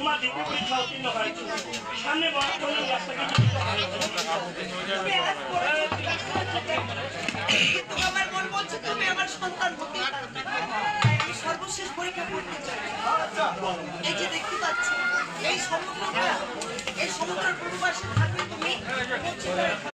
মা দেখে পরীক্ষা উত্তীর্ণ হয়েছে সামনে বর্তমানে রাস্তাকে আমার মন বলছে তুমি আমার সন্তান হতে পারবে আমি সর্বশেষ পরীক্ষা করতে চাই এই যে দেখতে পাচ্ছ এই সমুদ্রটা এই সমুদ্রের পূর্ব পাশে থাকবে